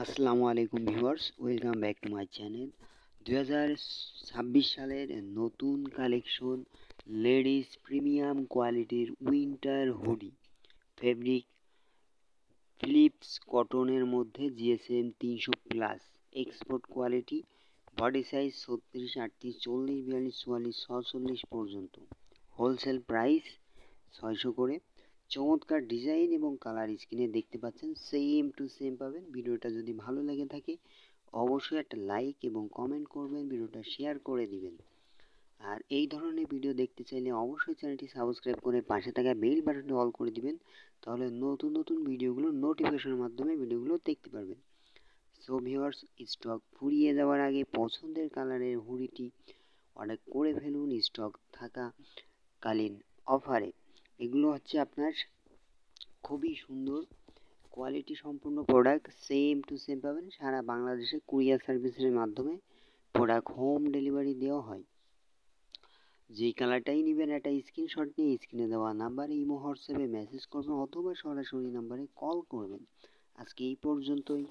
আসসালামু আলাইকুম viewers, welcome back to my channel. 2026 সালের নতুন কালেকশন লেডিস প্রিমিয়াম কোয়ালিটির উইন্টার হুডি ফেব্রিক ফিলিপস কটনের মধ্যে GSM 300+ export quality, body size 36, 38, 40, 42, 44, 46 পর্যন্ত। হোলসেল প্রাইস 600 করে। চমৎকার ডিজাইন এবং কালার স্ক্রিনে দেখতে পাচ্ছেন, সেম টু সেম পাবেন। ভিডিওটা যদি ভালো লেগে থাকে অবশ্যই একটা লাইক এবং কমেন্ট করবেন, ভিডিওটা শেয়ার করে দিবেন। আর এই ধরনের ভিডিও দেখতে চাইলে অবশ্যই চ্যানেলটি সাবস্ক্রাইব করে পাশে থাকা বেল বাটনটি অল করে দিবেন, তাহলে নতুন নতুন ভিডিওগুলো নোটিফিকেশনের মাধ্যমে ভিডিওগুলো দেখতে পারবেন। সো ভিউয়ার্স, স্টক ফুরিয়ে যাওয়ার আগে পছন্দের কালারের হুডিটি অর্ডার করে ফেলুন স্টক থাকাকালীন অফারে। এগুলো হচ্ছে আপনার খুবই সুন্দর কোয়ালিটি সম্পূর্ণ প্রোডাক্ট, সেম টু সেম পাবেন। সারা বাংলাদেশে কুরিয়ার সার্ভিসের মাধ্যমে প্রোডাক্ট হোম ডেলিভারি দেওয়া হয়। যেই কালারটাই নেবেন একটা স্ক্রিনশট নিয়ে স্ক্রিনে দেওয়া নাম্বারে ইমো হোয়াটসঅ্যাপে মেসেজ করবেন অথবা সরাসরি নাম্বারে কল করবেন। আজকে এই পর্যন্তই।